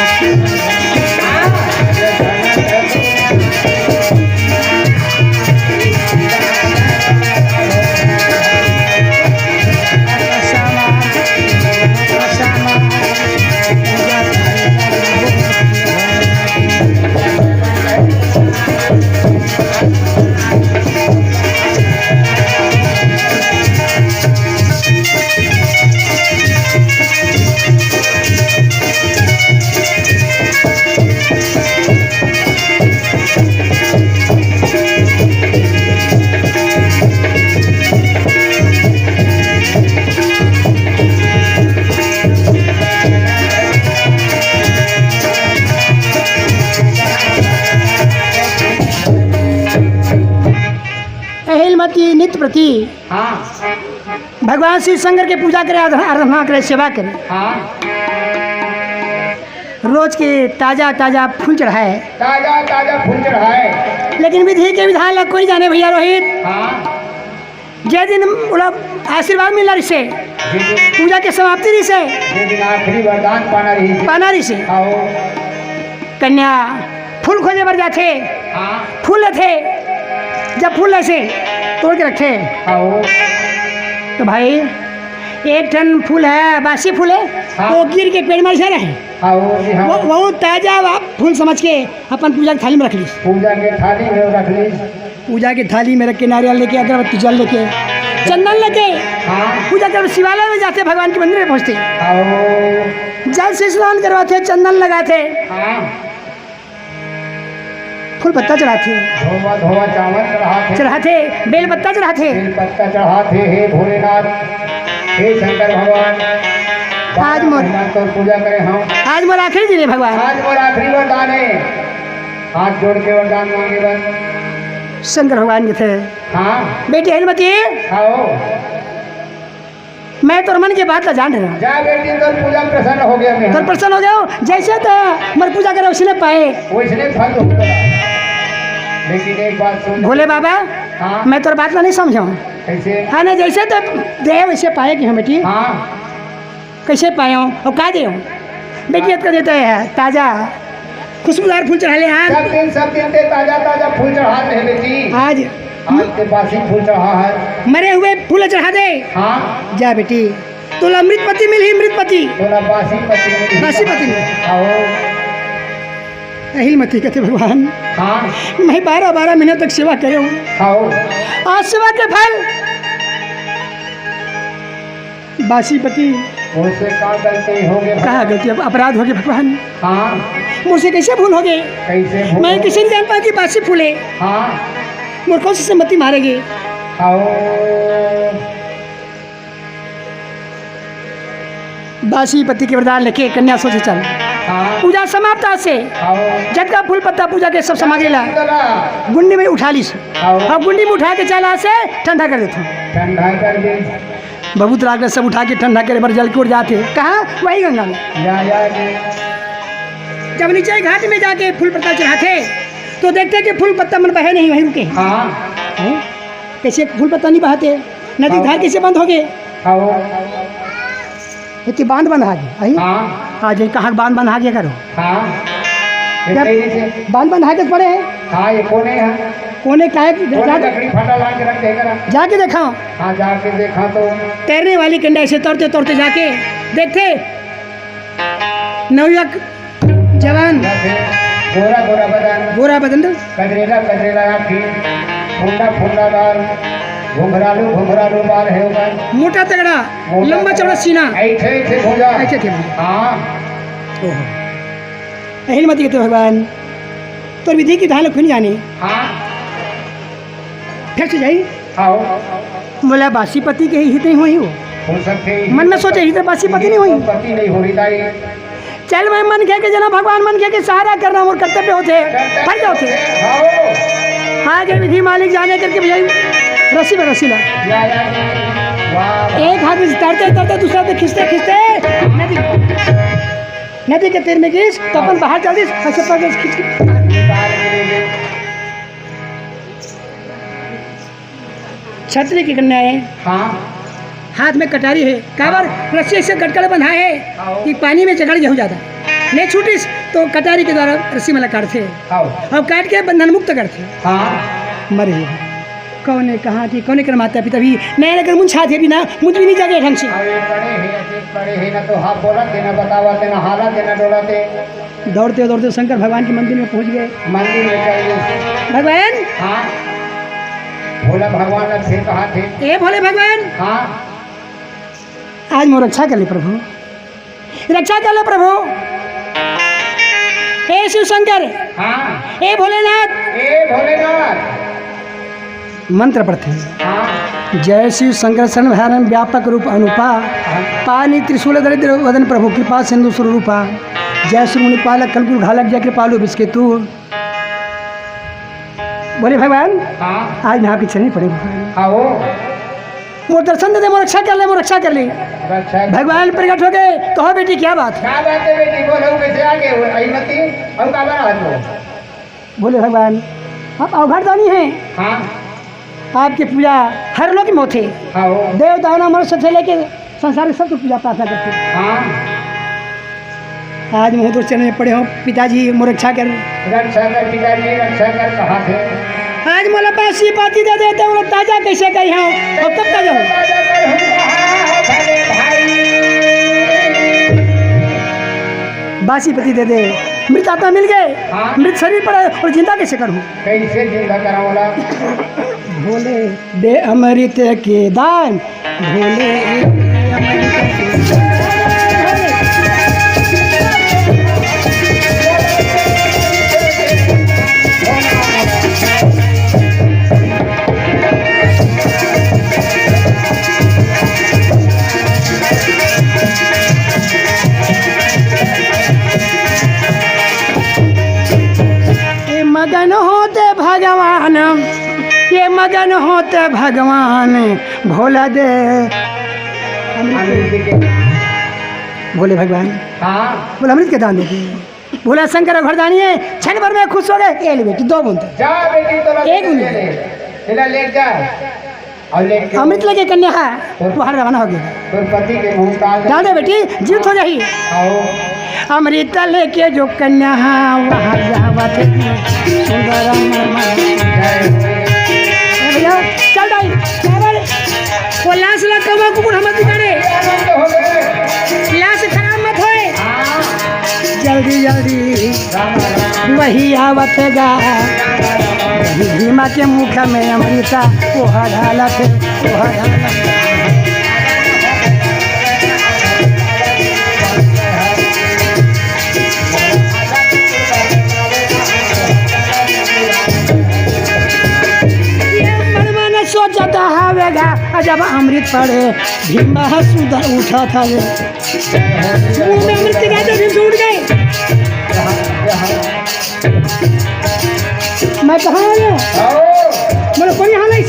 अहिलमती नित्य प्रति हाँ भगवान श्री शंकर के पूजा करे, आराधना करे, सेवा करे, हाँ रोज के ताजा ताजा फूल चढ़ाए, ताजा ताजा फूल चढ़ाए, लेकिन विधि के विधान लग कोई जाने भैया रोहित, हाँ जे दिन बोला आशीर्वाद मिलना रिसे पूजा के समाप्ति रिसे जे दिन आखिरी वरदान पाना रही से आओ कन्या फूल खोजे पर जाते, हाँ फूल थे जब फूल ऐसे तोड़ के रखे आओ तो भाई एक टन फूल है, बासी फूल है, हाँ। वो गिर के पेड़ में जा रहे हैं, आओ जी हाँ वो ताजा फूल समझ के अपन पूजा की थाली में रख ली, पूजा के थाली में रख ली, पूजा की थाली में रख के नारियल लेके, अगरबत्ती जल लेके, चंदन लेके हाँ पूजा कर शिवालय में जाते, भगवान के मंदिर में पहुँचते, आओ जल से स्नान करवाते, चंदन लगाते, हाँ फूल पत्ता चढ़ाते, धोवा धोवा चावल चढ़ाते बेल पत्ता चढ़ाते, बेल पत्ता चढ़ाते, हे भोलेनाथ हे शंकर भगवान आज मोर तो पूजा करे हम आज मोर आखिरी दिन है भगवान। आज मोर आखिरी वरदान है, हाथ जोड़ के वरदान मांगे बस। शंकर भगवान के थे। हाँ बेटी हेलमती, आओ मैं तो मन की बात तो जान रहा हूँ। जा बेटी तो पूजा प्रसन्न हो गया मैं तो प्रसन्न हो गया हूँ, जैसे तो मर पूजा करे उसने पाए वैसने फल होगा। लेकिन एक बात सुन भोले बाबा, हाँ मैं तो बात नहीं समझा हूँ। कैसे? हाँ ना, जैसे तो दे वैसे पाए कि हम बेटी हाँ कैसे पाए हूँ और का दे हूँ बेटी कर देता है ताजा खुशबूदार फूल चढ़ा ले। सब दिन ते ताजा ताजा फूल चढ़ा रहे बेटी। आज ते बासी फूल चढ़ा है, मरे हुए फूल चढ़ा दे। हाँ जा बेटी, तुला अमृतपति मिली, अमृतपति तोला बासी पति बासी पति मिली। आओ हिलमती कहते भगवान, हाँ मैं 12-12 महीने तक सेवा करे हूँ। आओ आज सेवा के फल बासीपति मुझसे कहाँ गलती हो गई? कहा गलती, अब अपराध हो गया भगवान, हाँ मुझसे कैसे भूल हो गई? कैसे भूल? मैं किसी ने जान पाया कि बासी फूले हाँ मोर कौन सी सम्मति मारेगी? आओ बासीपति के वरदान लेके कन्या सोचे चल हाँ पूजा समाप्त आज से आओ जगह फूल पत्ता पूजा के सब सामग्री ला चला गुंडी में उठा ली आओ और गुंडी में उठा के चला से ठंडा कर देता हूँ। ठंडा कर दे। बहुत राग सब उठा के ठंडा करे बर जल की ओर जाते कहाँ वही गंगा में। जा जब नीचे घाट में जाके फूल पत्ता चढ़ाते तो देखते कि फूल पत्ता मन बहे नहीं, वहीं रुके। हाँ हैं? कैसे फूल पत्ता नहीं बहाते? नदी धार कैसे बंद हो गए? आओ इतनी बांध बंद आ गई। हाँ आज कहाँ बांध बंद आ गया करो? हाँ ये जब तेरी से बांध बंद आ के पड़े हैं हाँ ये कोने है कोने का है कोने लकड़ी फटा ला के रख दे करा। जाके देखा हाँ जाके देखा तो तैरने वाली कंडा ऐसे तोड़ते तोड़ते जाके देखते नवयुवक जवान गोरा गोरा बदन गोरा बदन कजरेला कजरेला आँखी फुंडा फुंडादार घुंघरालू घुंघरालू बाल है ऊपर मोटा तगड़ा लंबा चौड़ा सीना ऐठे ऐठे भुजा ऐसे थे। हाँ हिलमती कहते भगवान तो विधि की धान खुन जानी हाँ फिर से जाई आओ बोला बासीपति के हित नहीं हुई हो सकते मन में सोचे हित बासीपति नहीं हुई। पति नहीं हो रही ताई चल मैं मन कह के जना भगवान मन कह के सहारा करना और कर्तव्य होते फर्ज होते। आओ हाँ के विधि मालिक जाने करके भैया रस्सी में रस्सी ला वाह एक हाथ में तैरते तैरते दूसरा हाथ खींचते खींचते नदी के तीर में घिस तो अपन बाहर चल दी ऐसे पकड़ के खींच के छतरी की कन्या है हाँ हाथ में कटारी है काबर रस्सी से कटकर बंधा है कि पानी में चढ़ जाऊ जाता नहीं छूटी तो कटारी के द्वारा रस्सी में काटते आओ और काट के बंधन मुक्त करते हाँ मरे कौने कहाँ की कौने कर माता पिता भी नया अगर मुंछा थे बिना मुझ भी नहीं जागे ढंग से अरे पड़े हैं ना तो हाथ बोला देना बतावा देना हाला देना डोलाते दौड़ते दौड़ते शंकर भगवान के मंदिर में पहुंच गए। मंदिर में चाहिए भगवान हाँ भोला भगवान थे कहाँ थे? ए भोले भगवान हाँ आज मोर रक्षा कर ले प्रभु, रक्षा कर ले प्रभु। हे शिव शंकर हाँ ए भोलेनाथ ए भोलेनाथ मंत्र पढ़ते हाँ जय शिव शंकर शरण भयानम व्यापक रूप अनुपा पानी त्रिशूल दरिद्र वदन प्रभु कृपा सिंधु स्वरूपा जय श्री मुनि पालक कलकुल घालक जय कृपालु बिस्के तू। बोले भगवान हाँ आज यहाँ की चलनी पड़े भगवान आओ मोर दर्शन दे दे, मोर रक्षा कर ले, मोर रक्षा कर ले। रक्षा भगवान प्रकट हो गए तो हो बेटी क्या बात है? क्या बात है बेटी बोलो कैसे आगे हो अहिमती और का बना हाथ बोले भगवान आप अवघड़दानी हैं, हाँ आपकी पूजा हर लोग में होते आओ देव दाना मनुष्य से लेके संसार में सब तो पूजा प्रार्थना करते हैं। हाँ आज मुँह तो चलने पड़े हो पिताजी मोर रक्षा कर। रक्षा कर पिताजी रक्षा कर कहाँ थे? आज मोला बासी पाती दे देते वो ताजा कैसे गई हूँ और कब ताजा हो? बासी पति दे दे, मृत आत्मा मिल गए, हाँ। मृत शरीर पड़े और जिंदा कैसे करूँ? कैसे जिंदा कराऊंगा? भोले दे अमृत के दान, भोले दे अमृत के दान। मगन होते भगवान भोला दे अमृत के भोले भगवान हाँ बोले अमृत के दान देते। भोला शंकर घरदानी है, क्षण भर में खुश हो गए। ये ले बेटी 2 बूंद जा बेटी तो एक ले ले ले जा और लेके अमृत लेके कन्या है वहाँ रवाना हो गया। तो पति के मुंह का डाल दे बेटी, जीवित हो जाइए। आओ अमृत लेके जो कन्या वहाँ जावत सुंदर भैया चल डाई वो लाश ला कमा कुकुर हम दिखाने आनंद हो गए लाश खराब मत होए। हाँ जल्दी जल्दी राम राम वही आवत गा वही भीमा के मुख में अमृता ओहा ढालत ओहा ढालत। सोचता हवेगा जब अमृत पड़े भीमा सुधर उठा था मुंह में अमृत गया तो भीम से उठ गए। मैं कहाँ आया बोले कोई यहाँ नहीं।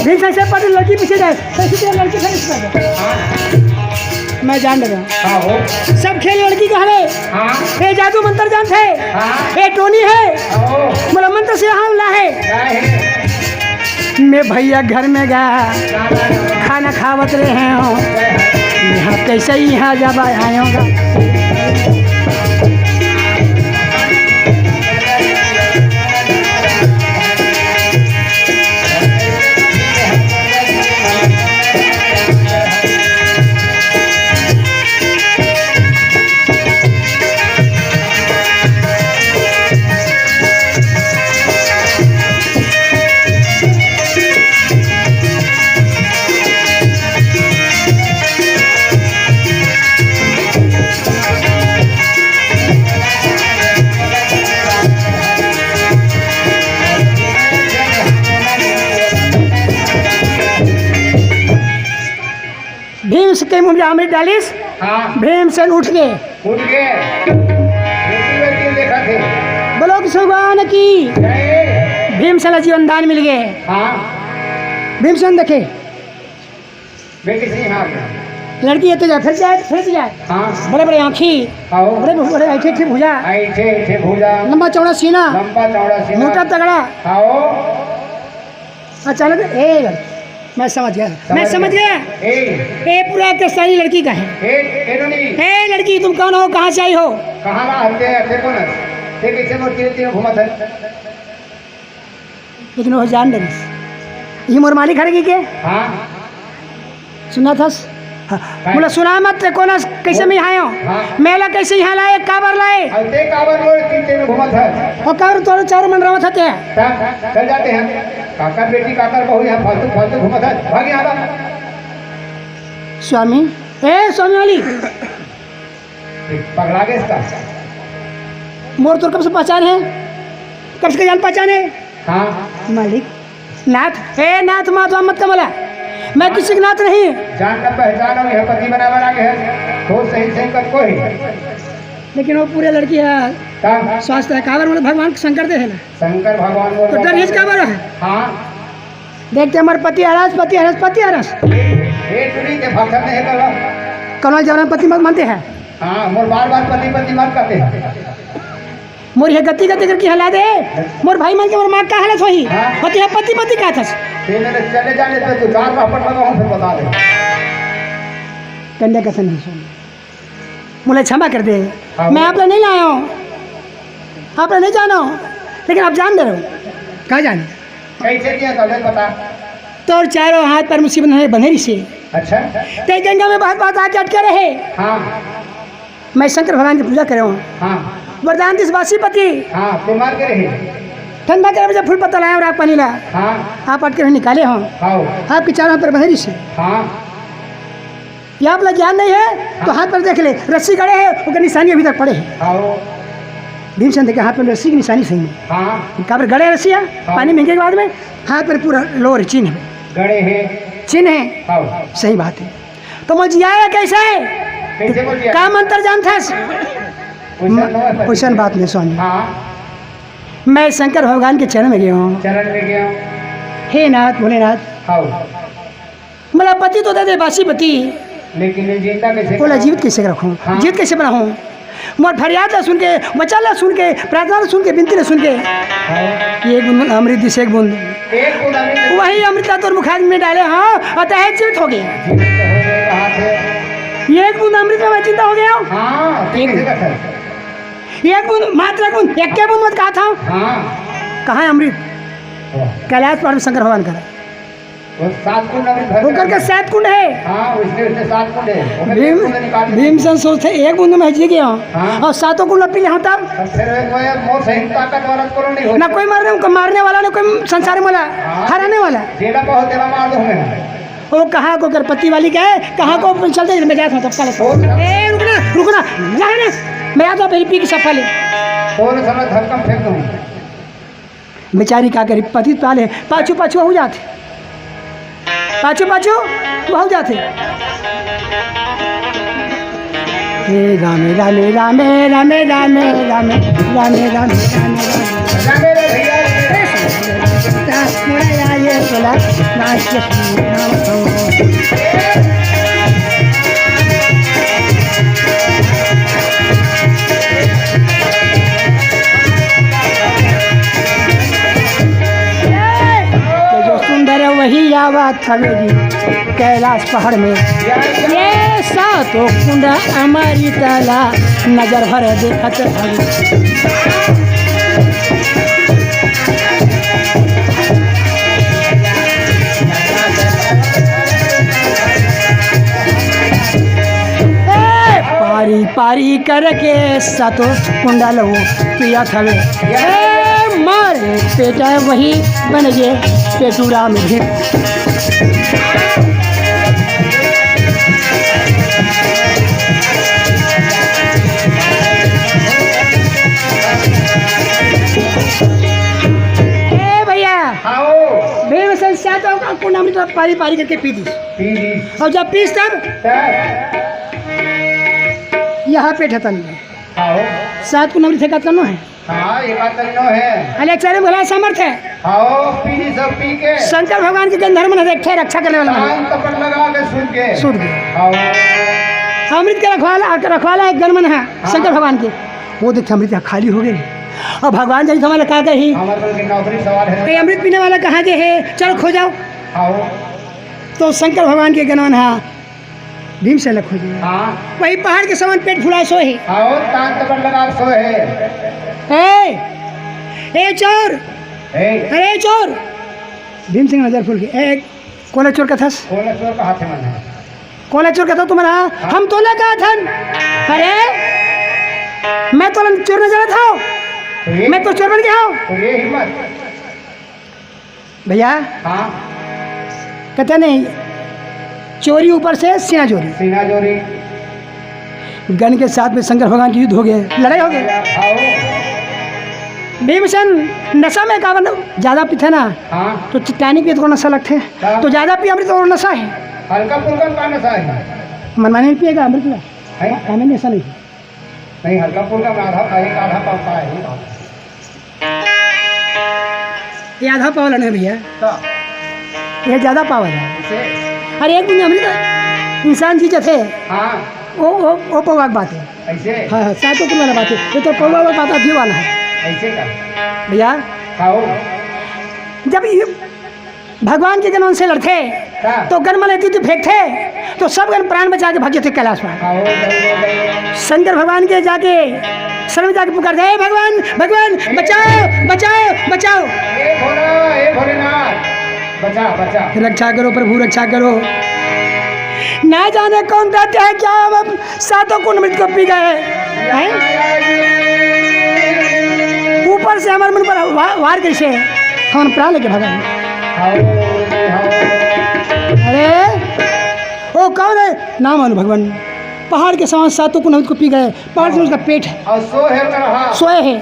भीम से पड़े लड़की पीछे जाए कैसे लड़की खड़ी मैं जान लगा आओ सब खेल लड़की का है। हाँ ये जादू मंत्र जानते है, हाँ ये टोनी है आओ बोला मंत्र से यहाँ ला है। है मैं भैया घर में गया खाना खावत रहे हैं यहाँ कैसे ही यहाँ जब आए होगा। भीम से कई मुझे अमृत डालिस हाँ भीमसेन उठ गए। उठ गए बेटी देखा थे बोलो कि भगवान की जय भीमसेन जीवन दान मिल गए। हाँ भीमसेन देखे बेटी सिंह हाँ लड़की ये तो जाए फिर से जाए हाँ बड़े बड़े आँखी आओ बड़े बड़े ऐठे ऐठे भुजा ऐठे ऐठे भूजा लंबा चौड़ा सीना लंबा चौड़ा सीना मोटा तगड़ा। आओ अचानक ए लड़की मैं समझ गया ए पूरा कसाई लड़की का है। ए लड़की तुम कौन हो कहाँ से आई हो। कहाँ हलते थे कौन ते कैसे मोर तीर घूमत है लेकिन वो जान डरी ये मोर मालिक हरेगी के हाँ सुना था बोला सुना मत कौन कैसे मैं आया हाँ। मेला कैसे यहाँ लाए काबर लाए हलते काबर मोर तीर में घूमत है और काबर तोड़ चारों मन रवत थे चल जाते हैं काकर बेटी काकर बहू यहाँ फालतू फालतू घूमत है भाग यहाँ स्वामी ए स्वामी वाली पगला गए इसका मोर तो कब से पहचान है कब से जान पहचान है हाँ मालिक नाथ ए नाथ मात मत कमला मैं किसी का नाथ नहीं। जान का पहचान हो यह पति बना बना के है तो सही सही कर कोई लेकिन वो पूरे लड़की है स्वास्थ्य है काबर मतलब भगवान शंकर दे है ना शंकर भगवान बोल तो डर हिच काबर है। हाँ देखते हमारे पति हरस पति हरस पति हरस ये टुरी के भक्त नहीं करो कौन जवान पति मत मानते हैं। हाँ मोर बार बार पति पति मत करते हैं मोर ये गति गति करके हला दे मोर भाई मान के मोर माँ का हालत होई हाँ। पति है पति पति का था ये मेरे चले जाने पे तो 4 रापट लगा हूँ फिर बता दे कंडे कैसे नहीं सुन मुझे क्षमा कर दे हाँ। मैं आप लोग नहीं लाया हूँ आप लोग नहीं जाना हूँ लेकिन आप जान दे रहे हो कहाँ जाने कैसे किया तो बता तो चारों हाथ पर मुसीबत नहीं बंधेरी से अच्छा ते गंगा में बात बात आके अटके रहे। हाँ मैं शंकर भगवान की पूजा करे हूँ हाँ वरदान दिस वासी पति हाँ तो मार के रही ठंडा करे मुझे फूल पत्ता लाया और आप पानी ला हाँ आप अटके हुए निकाले हों आओ आपके चारों हाथ पर बंधेरी से हाँ ये आप लोग ज्ञान नहीं है तो हाथ पर देख ले रस्सी गड़े है उसका निशानी अभी तक पड़े है। आओ भीमसेन देखे हाथ पर रस्सी की निशानी सही है हाँ कहाँ पर गड़े रस्सिया पानी महंगे के बाद में हाथ पर पूरा लोअर चिन्ह है गड़े हैं चिन्ह है आओ सही बात है। तो मुझे आया कैसे कैसे बोल दिया का मंत्र जानता क्वेश्चन क्वेश्चन बात नहीं स्वामी हाँ मैं शंकर भगवान के चरण में गया हूँ। चरण में गया हूँ। हे नाथ भोलेनाथ, आओ। मेरा पति तो दे दे बासी पति, लेकिन ये जिंदा कैसे बोला जीवित कैसे रखूँ, हाँ। जीवित कैसे बनाऊँ। मोर फरियाद ला सुन के, वचन ला सुन के, प्रार्थना ला सुन के, विनती ला सुन के, हाँ। एक बूंद अमृत दी से एक बूंद, एक बूंद अमृत वही अमृत ला तोर मुखाग्नि में डाले, हाँ, अतः जीवित हो गए। जीवित हो गए वहाँ से। ये एक बूंद अमृत में मैं जिंदा हो गया हूँ। हाँ, एक कैसे का था? एक बूंद, मात्र एक बूंद, एक के बूंद मत कहा था। हाँ। कहाँ है अमृत? कैलाश पर्वत में शंकर भगवान का वो 7 कुंड अमृत भर वो करके 7 कुंड है। हाँ, उसने 7 कुंड है। वो फिर एक कुंड निकाल दिया। भीमसेन सोचते एक बूंद में जी गया हाँ। और 7 कुंड पी लिया तब और फिर वो मोर सही ताकत वाला करो नहीं हो। ना कोई मारने वाला, ना कोई संसार वाला हराने वाला। जेड़ा बहुत तेरा मार दो हमें। वो कहाँ को करपति वाली का है, कहाँ को चलते मैं जाता हूँ तब कल। ए रुकना जाने, मैं आता पहले पी की सफल थोड़ा समय धक्का फेंक दूँ। बेचारी क्या करी, पति पाले पाछू पाछू हो जाते, पाछू पाछू हो जाते। हे रामे रामे रामे रामे रामे रामे रामे रामे रामे रे भैया ये सोला नाच वही आवाज थवेगी कैलाश पहाड़ में, ये सातों कुंड हमारी तला नजर भर देखत हवे। पारी पारी करके सातों कुंडल वो पिया थवे, मारे पेटा वही बन गए पेटूरा में भी। भैया भीमसेन सातों का कुंड अमृत पारी पारी करके पी दी, और जब पीस तब यहाँ पेट है तन 7 कुंड अमृत का तनो है। हाँ, ये बात तो है। अलेक्सारे भला समर्थ है। आओ पीली सब पी के शंकर भगवान के गंधर्व में देखे रक्षा करने वाला कान तपड़ लगा के सुन के आओ। अमृत के रखवाला एक गणमन है शंकर भगवान के, वो देखे अमृत खाली हो गई और भगवान जब हमारे कहा गई हमारे नौकरी सवाल है, अमृत पीने वाला कहाँ के है, चलो खो जाओ। आओ तो शंकर भगवान के गणमन है भीम से लख खोजे। हाँ, वही पहाड़ के समान पेट फुलाए सोए है। आओ कान तपड़ लगा सोए है। ए चोर, अरे चोर। भीम सिंह नजर फूल के एक कोला चोर का था, चोर का हाथ में है। कोला चोर का था तुम्हारा, हम तोला का थन। अरे मैं तो चोर नजर था, मैं तो चोर बन गया हूँ। तो ये हिम्मत भैया। हाँ, कहते नहीं चोरी ऊपर से सीना चोरी, सीना चोरी। गन के साथ में शंकर भगवान की युद्ध हो गए, लड़ाई हो गई। भीमसेन नशा में का ज्यादा पीते ना। हाँ, तो चिट्टानी पे तो नशा लगते हैं, तो ज्यादा पी अमृत और नशा है। हल्का फुल्का का नशा है। मनमानी नहीं पिएगा अमृत में, हमें नशा नहीं। नहीं, हल्का फुल्का में आधा पाव है। ये आधा पावला नहीं भैया, ये ज्यादा पावल है। अरे एक दिन अमृत इंसान जी थे। हाँ, वो पौवा की बात है। ऐसे हाँ 7 कुंड वाला बात है, ये तो पौवा वाला बात अभी वाला है ऐसे का भैया। खाओ। जब ये भगवान के गण से लड़ते तो गण में लेती थी फेंकते, तो सब गण प्राण बचा के भागे थे कैलाश में। शंकर भगवान के जाके शरण में जाके पुकारते, हे भगवान भगवान बचाओ बचाओ बचाओ, हे भोलेनाथ बचा बचा, रक्षा करो प्रभु रक्षा करो। ना जाने कौन कहते हैं क्या हम 7 कुंड मृत को पी गए हैं। ऊपर से हमारे मन पर वार कैसे हम प्राण लेके भगवान। अरे वो कौन है, नाम मालूम भगवान। पहाड़ के समान 7 कुंड मृत को पी गए, पहाड़ से उसका पेट है, सोए है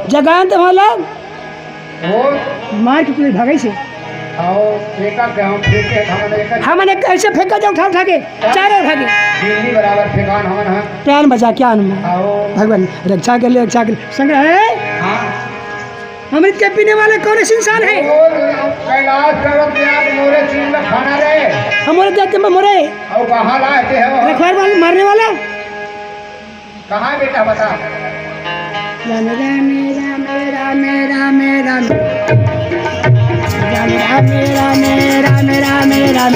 जगह तो वहाँ लोग मार के पूरे भागे से। हमने कैसे फेंका जाओ उठा उठा के चारों उठा के बराबर फेंकान हमन प्राण बचा क्या भगवान रक्षा कर ले रक्षा कर ले। शंकर है अमृत के पीने वाले कौन ऐसे इंसान है? कैलाश पर्वत में आप मोरे चीज में खाना रहे हमारे जाते में मोरे और कहाँ लाते हैं वो? रखवार वाले मारने वाला। कहाँ बेटा बता? राम राम राम राम राम राम राम राम राम राम राम राम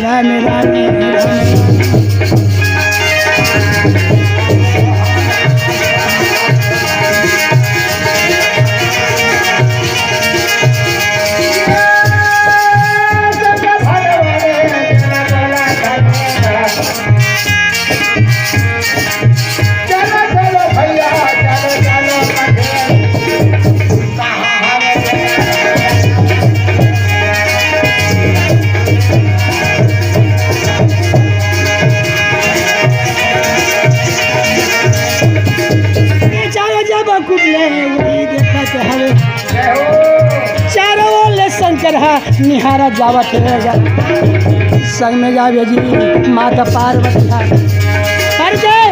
राम राम राम। चलो चलो भैया चलो चलो चारों जब कुबले वही देखत हवे चारों ओर शंकर है निहारा जावत रहेगा संग में जावे जी माता पार्वती है हर जय।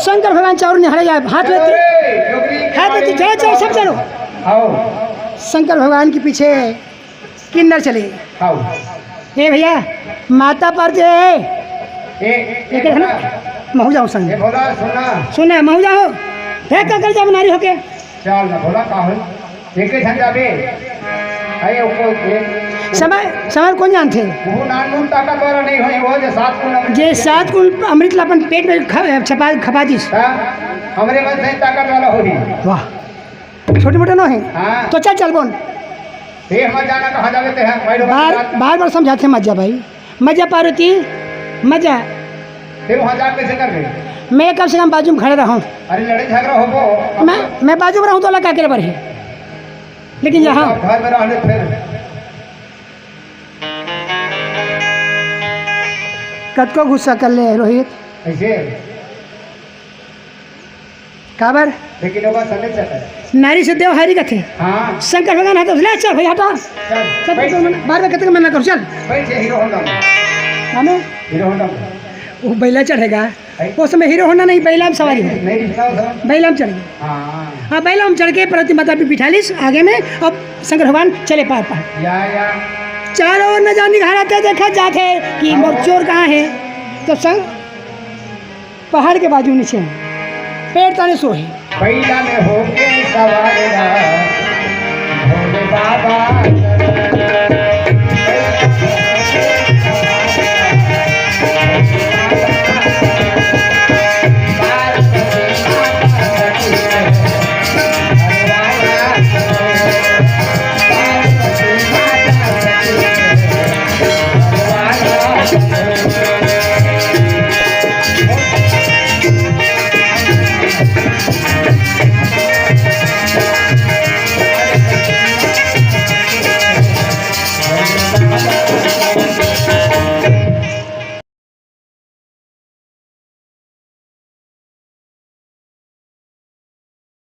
शंकर भगवान चारों निहारे जाए हाथ में हाथ में चलो चलो सब चलो। शंकर भगवान के पीछे किन्नर चले। ए भैया माता पार्वती एक है ना महू जाओ संग सुना महू जाओ है क्या कर जाओ नारी होके चल ना भोला का हो एक झंडा बे आए समय समय कौन जानते वो नानून ताकत वाला नहीं होई वो जे 7 कुल जे 7 कुल अमृत लापन पेट में छपा खपा दिस हमरे मन से ताकत वाला होई। वाह छोटे मोटे न है हां तो चल बोल ये हम जाना कहां जावे ते हैं बार बार समझाते मत जा भाई मजा पार्वती मजा फिर वहां जा कैसे कर रहे मैं कम से कम बाजू में खड़े रहूं। अरे लड़े झगड़ा होबो मैं बाजू में रहूं तो लगा के बर है लेकिन यहाँ घर में रहने फिर कद को गुस्सा कर ले रोहित ऐसे काबर लेकिन वो समझ सकता नारी से देव हरी कथे हां शंकर भगवान हाथ ले चल भाई हटा चल बार बार कते मना कर चल बैठ हीरो होंडा हमें हीरो होंडा वो बैला चढ़ेगा उस समय हीरो होना नहीं बैला में सवारी हो नहीं दिखाओ सर बैला में चढ़ गए हां हाँ बैला में चढ़ के पार्वती माता भी बिठा ली आगे में और शंकर भगवान चले पार पार या चारों ओर न जानी घाराते देखा जाते कि मोरचोर कहाँ है तो संग पहाड़ के बाजू नीचे पेड़ ताने सोहे बैला में होके सवार भोले बाबा